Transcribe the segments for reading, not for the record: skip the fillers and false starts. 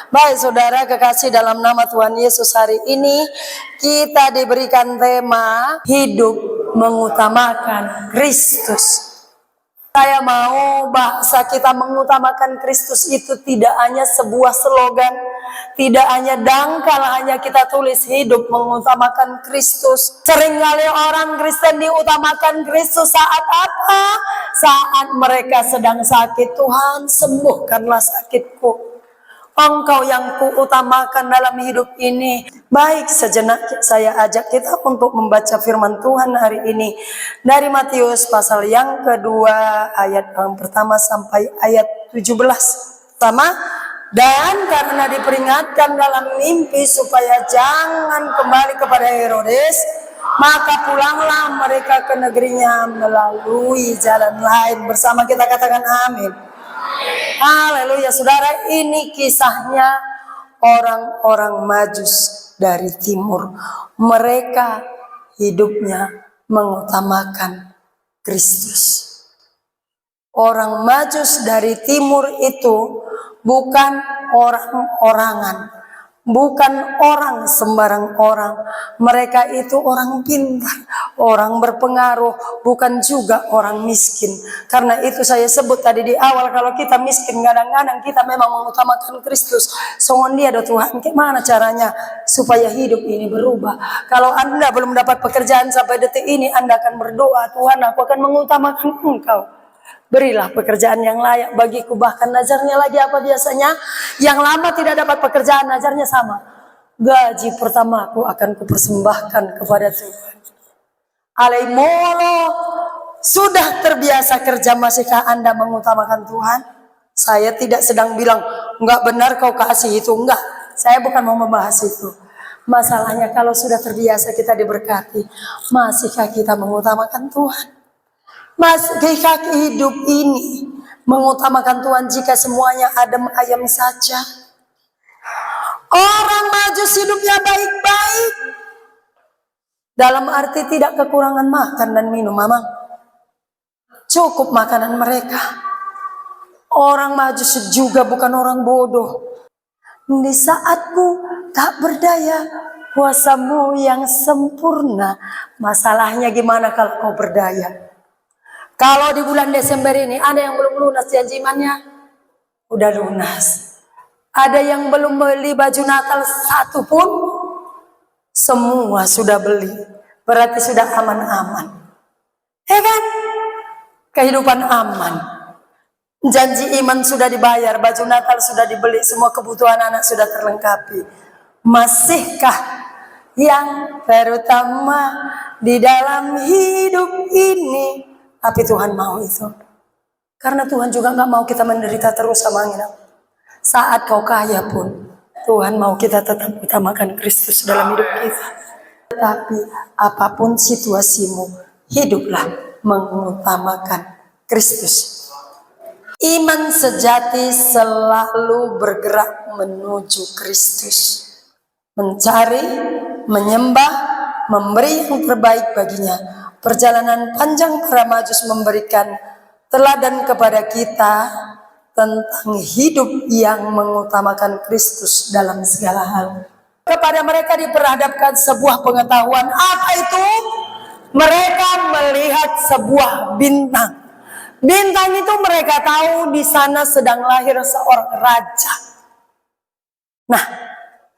Baik saudara kekasih dalam nama Tuhan Yesus, hari ini kita diberikan tema hidup mengutamakan Kristus. Saya mau bahasa kita mengutamakan Kristus itu tidak hanya sebuah slogan, tidak hanya dangkal hanya kita tulis hidup mengutamakan Kristus. Seringkali orang Kristen diutamakan Kristus saat apa? Saat mereka sedang sakit. Tuhan, sembuhkanlah sakitku. Engkau yang kuutamakan dalam hidup ini. Baik, sejenak saya ajak kita untuk membaca firman Tuhan hari ini dari Matius pasal yang kedua ayat yang pertama sampai ayat 17. Sama, dan karena diperingatkan dalam mimpi supaya jangan kembali kepada Herodes, maka pulanglah mereka ke negerinya melalui jalan lain. Bersama kita katakan amin. Haleluya, saudara, ini kisahnya orang-orang Majus dari timur. Mereka hidupnya mengutamakan Kristus. Orang Majus dari timur itu bukan orang-orangan, bukan orang sembarang orang. Mereka itu orang pintar, orang berpengaruh, bukan juga orang miskin. Karena itu saya sebut tadi di awal, kalau kita miskin kadang-kadang kita memang mengutamakan Kristus. Songon dia do Tuhan, gimana caranya supaya hidup ini berubah? Kalau Anda belum dapat pekerjaan sampai detik ini, Anda akan berdoa, Tuhan, aku akan mengutamakan Engkau. Berilah pekerjaan yang layak bagiku. Bahkan nazarnya lagi apa biasanya? Yang lama tidak dapat pekerjaan, nazarnya sama. Gaji pertamaku akan kupersembahkan kepada Tuhan. Alaimolo, sudah terbiasa kerja, masihkah Anda mengutamakan Tuhan? Saya tidak sedang bilang, enggak benar kau kasih itu, enggak. Saya bukan mau membahas itu. Masalahnya kalau sudah terbiasa kita diberkati, masihkah kita mengutamakan Tuhan? Masihkah hidup ini mengutamakan Tuhan jika semuanya adem ayem saja? Orang Majus hidupnya baik-baik, dalam arti tidak kekurangan makan dan minum, memang cukup makanan mereka. Orang Majus juga bukan orang bodoh. Di saatmu tak berdaya, kuasamu yang sempurna. Masalahnya gimana kalau kau berdaya? Kalau di bulan Desember ini ada yang belum lunas janji imannya, udah lunas. Ada yang belum beli baju Natal satu pun, semua sudah beli. Berarti sudah aman-aman. Ya kan? Kehidupan aman. Janji iman sudah dibayar, baju Natal sudah dibeli, semua kebutuhan anak sudah terlengkapi. Masihkah yang terutama di dalam hidup ini? Tapi Tuhan mau itu. Karena Tuhan juga gak mau kita menderita terus sama angin. Saat kau kaya pun, Tuhan mau kita tetap utamakan Kristus dalam hidup kita. Tetapi apapun situasimu, hiduplah mengutamakan Kristus. Iman sejati selalu bergerak menuju Kristus. Mencari, menyembah, memberi yang terbaik baginya. Perjalanan panjang para Majus memberikan teladan kepada kita tentang hidup yang mengutamakan Kristus dalam segala hal. Kepada mereka diperhadapkan sebuah pengetahuan. Apa itu? Mereka melihat sebuah bintang. Bintang itu mereka tahu di sana sedang lahir seorang raja. Nah,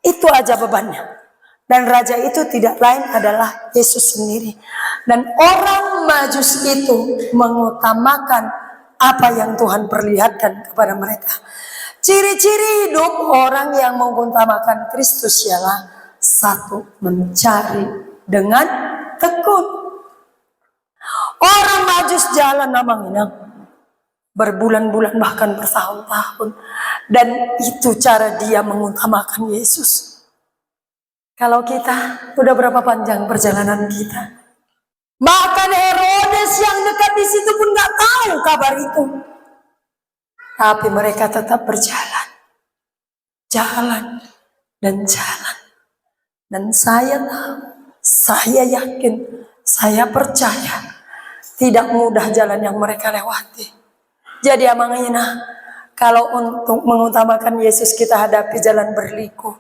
itu aja bebannya. Dan raja itu tidak lain adalah Yesus sendiri. Dan orang Majus itu mengutamakan apa yang Tuhan perlihatkan kepada mereka. Ciri-ciri hidup orang yang mengutamakan Kristus ialah satu, mencari dengan tekun. Orang Majus jalan namanya berbulan-bulan bahkan bertahun-tahun. Dan itu cara dia mengutamakan Yesus. Kalau kita, udah berapa panjang perjalanan kita? Bahkan Herodes yang dekat di situ pun nggak tahu kabar itu. Tapi mereka tetap berjalan. Jalan dan jalan. Dan saya tahu, saya yakin, saya percaya tidak mudah jalan yang mereka lewati. Jadi amangina, Kalau untuk mengutamakan Yesus kita hadapi jalan berliku,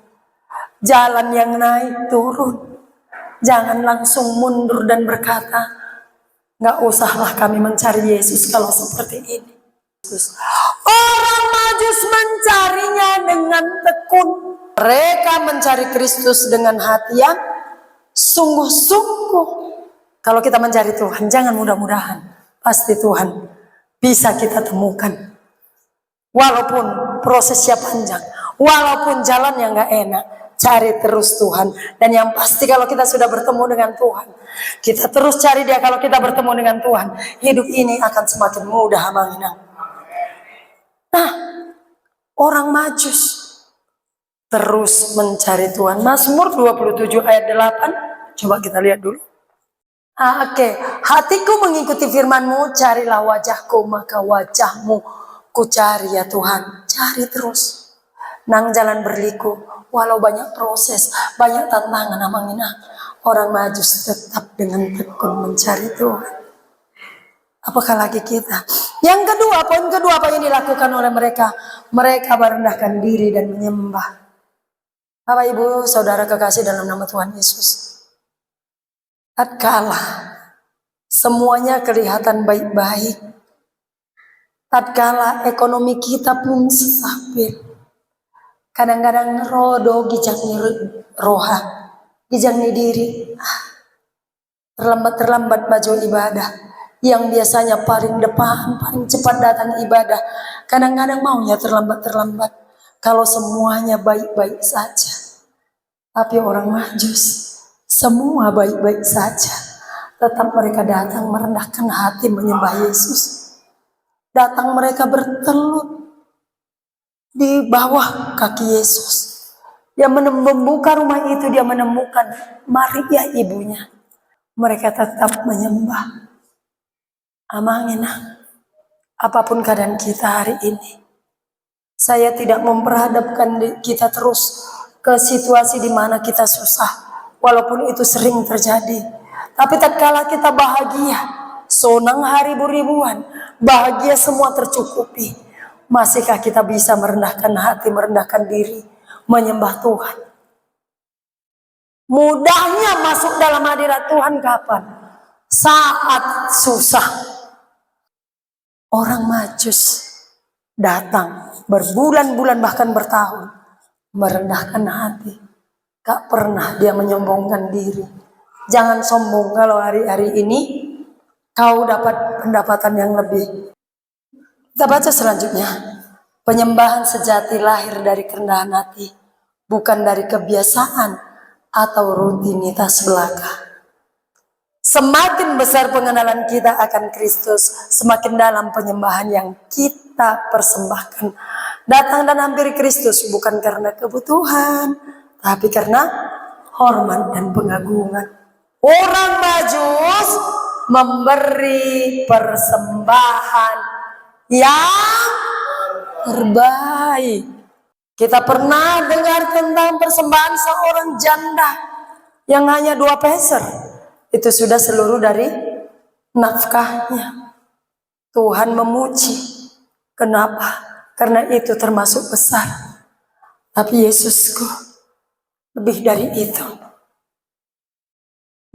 jalan yang naik turun. Jangan langsung mundur dan berkata, nggak usahlah kami mencari Yesus kalau seperti ini. Orang Majus mencarinya dengan tekun. Mereka mencari Kristus dengan hati yang sungguh-sungguh. Kalau kita mencari Tuhan, jangan mudah-mudahan. Pasti Tuhan bisa kita temukan. Walaupun prosesnya panjang, walaupun jalannya nggak enak, cari terus Tuhan. Dan yang pasti kalau kita sudah bertemu dengan Tuhan, kita terus cari Dia. Kalau kita bertemu dengan Tuhan, hidup ini akan semakin mudah, amanginang. Nah, orang Majus terus mencari Tuhan. Mazmur 27 ayat 8, coba kita lihat dulu. Oke. Hatiku mengikuti firman-Mu, carilah wajahku, maka wajah-Mu ku cari ya Tuhan. Cari terus. Nang jalan berliku, walau banyak proses, banyak tantangan, amangina, orang Majus tetap dengan tekun mencari Tuhan. Apakah lagi kita? Yang kedua, poin kedua apa yang dilakukan oleh mereka? Mereka merendahkan diri dan menyembah. Bapak Ibu Saudara kekasih dalam nama Tuhan Yesus, tatkala semuanya kelihatan baik-baik, tatkala ekonomi kita pun stabil, kadang-kadang rodo gijangni roha, gijangni diri, terlambat maju ibadah. Yang biasanya paling depan, paling cepat datang ibadah, kadang-kadang maunya terlambat. Kalau semuanya baik-baik saja. Tapi orang Majus, semua baik-baik saja, tetap mereka datang merendahkan hati menyembah Yesus. Datang mereka bertelut di bawah kaki Yesus. Dia membuka rumah itu, dia menemukan Maria ibunya. Mereka tetap menyembah. Amangina, apapun keadaan kita hari ini, saya tidak memperhadapkan kita terus ke situasi di mana kita susah, walaupun itu sering terjadi. Tapi tatkala kita bahagia, sonang hari beribuan, bahagia semua tercukupi, masihkah kita bisa merendahkan hati, merendahkan diri, menyembah Tuhan? Mudahnya masuk dalam hadirat Tuhan kapan? Saat susah. Orang Majus datang berbulan-bulan bahkan bertahun, merendahkan hati. Gak pernah dia menyombongkan diri. Jangan sombong kalau hari-hari ini kau dapat pendapatan yang lebih. Kita baca selanjutnya. Penyembahan sejati lahir dari kerendahan hati, bukan dari kebiasaan atau rutinitas belaka. Semakin besar pengenalan kita akan Kristus, semakin dalam penyembahan yang kita persembahkan. Datang dan hampiri Kristus bukan karena kebutuhan, tapi karena hormat dan pengagungan. Orang Majus memberi persembahan yang terbaik. Kita pernah dengar tentang persembahan seorang janda yang hanya 2 peser. Itu sudah seluruh dari nafkahnya. Tuhan memuji. Kenapa? Karena itu termasuk besar. Tapi Yesusku lebih dari itu.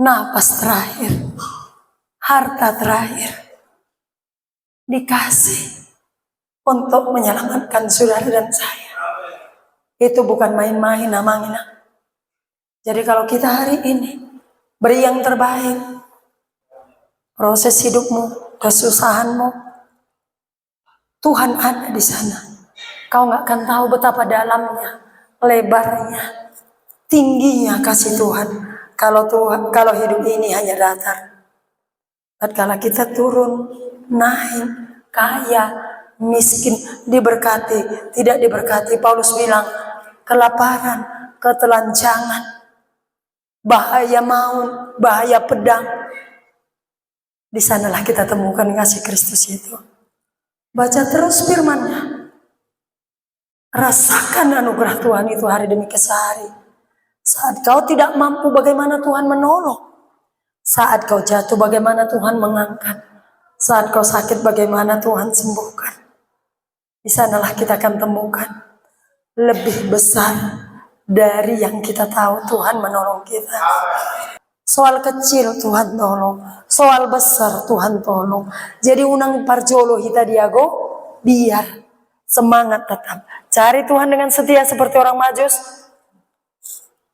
Napas terakhir, harta terakhir, dikasih untuk menyelamatkan saudara dan saya. Itu bukan main-main namanya. Jadi kalau kita hari ini beri yang terbaik, proses hidupmu, kesusahanmu, Tuhan ada di sana. Kau nggak akan tahu betapa dalamnya, lebarnya, tingginya kasih Tuhan. Kalau hidup ini hanya datar. Tatkala kita turun, naik, kaya, miskin, diberkati, tidak diberkati. Paulus bilang, kelaparan, ketelanjangan, bahaya maut, bahaya pedang. Di sanalah kita temukan kasih Kristus itu. Baca terus firman-Nya. Rasakan anugerah Tuhan itu hari demi hari. Saat kau tidak mampu, bagaimana Tuhan menolong. Saat kau jatuh, bagaimana Tuhan mengangkat. Saat kau sakit, bagaimana Tuhan sembuhkan. Di sanalah kita akan temukan lebih besar dari yang kita tahu. Tuhan menolong kita. Soal kecil Tuhan tolong, soal besar Tuhan tolong. Jadi unang parjolo hita diago, biar semangat tetap. Cari Tuhan dengan setia seperti orang Majus.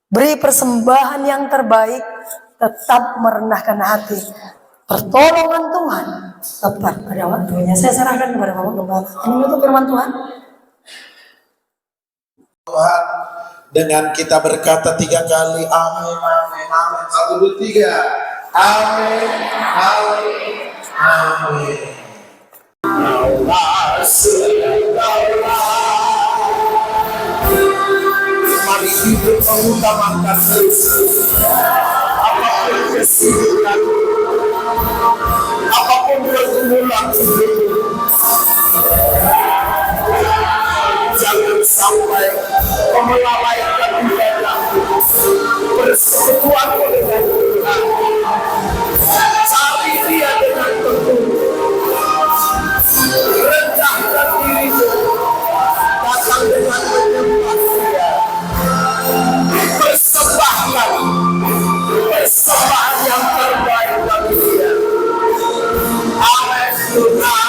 Beri persembahan yang terbaik, tetap merendahkan hati. Pertolongan Tuhan tepat pada waktunya. Saya serahkan kepada Bapak Gembala. Ini untuk firman Tuhan. Tuhan, dengan kita berkata 3 kali amin, amin, amin. 1, 2, 3. Amin, amin, amin. Allah segala. Mari hidup mengutamakan Kristus. Apapun kesibukan, apapun pergumulan hidup, jangan sampai melalaikan ibadahmu, bersekutuan dengan Tuhan. Cari Dia dengan tekun, rendahkan dirimu, datang dengan menyembah Dia, persembahkan persembahan yang terbaik bagi Dia. Amin Tuhan.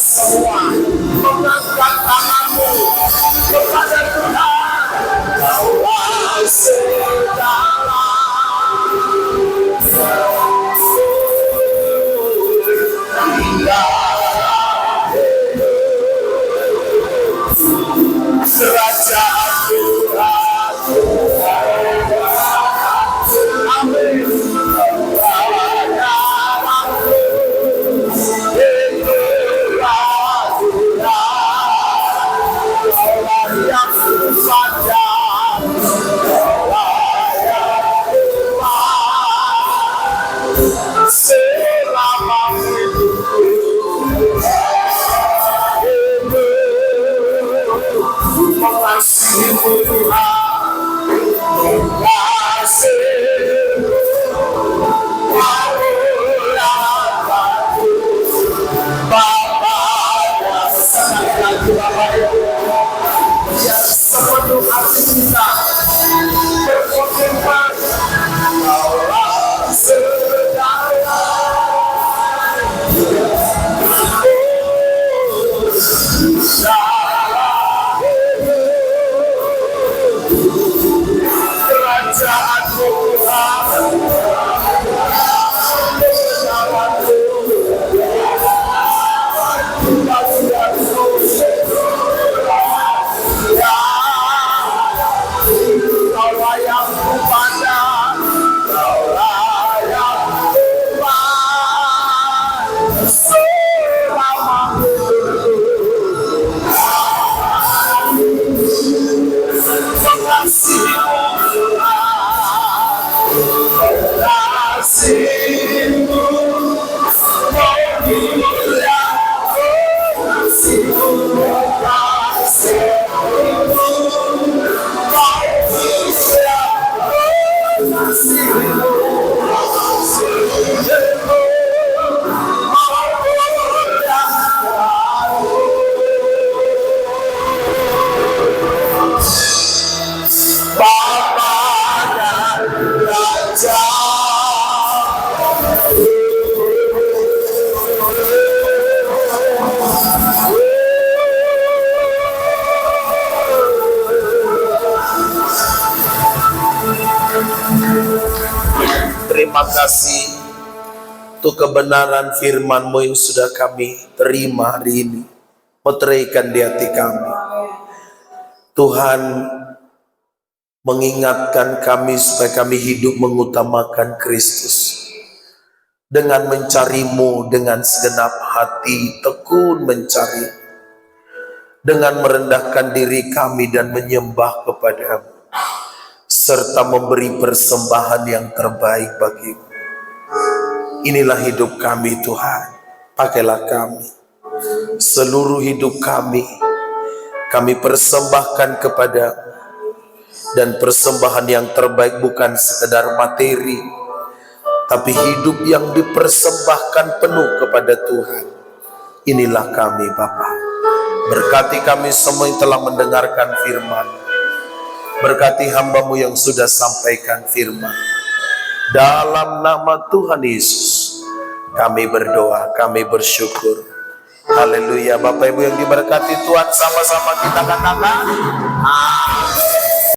Semua mengangkat tanganmu kepada Tuhan. Allah segala. Kerajaan Tuhan. Amin. Selama hidupku mengasihimu Tuhan, mengasihimu aku Bapa yang sangat lagi Bapa yang sepenuh hati kita berkomitmen Allah segala. Kerajaan Tuhan, Kau layak kupandang, Kau layak kupandang selama mengasihimu kasihmu mulia, kasihmu kasihmu mulia, kasihmu Bapa dan Raja. Terima kasih untuk kebenaran firman-Mu yang sudah kami terima hari ini, meteraikan di hati kami. Tuhan mengingatkan kami supaya kami hidup mengutamakan Kristus dengan mencari-Mu dengan segenap hati, tekun mencari, dengan merendahkan diri kami dan menyembah kepada-Mu, serta memberi persembahan yang terbaik bagi-Mu. Inilah hidup kami Tuhan, pakailah kami, seluruh hidup kami kami persembahkan kepada, dan persembahan yang terbaik bukan sekedar materi, tapi hidup yang dipersembahkan penuh kepada Tuhan. Inilah kami Bapa. Berkati kami semua yang telah mendengarkan firman. Berkati hamba-Mu yang sudah sampaikan firman. Dalam nama Tuhan Yesus kami berdoa, kami bersyukur. Haleluya. Bapak Ibu yang diberkati Tuhan, sama-sama kita katakan amin.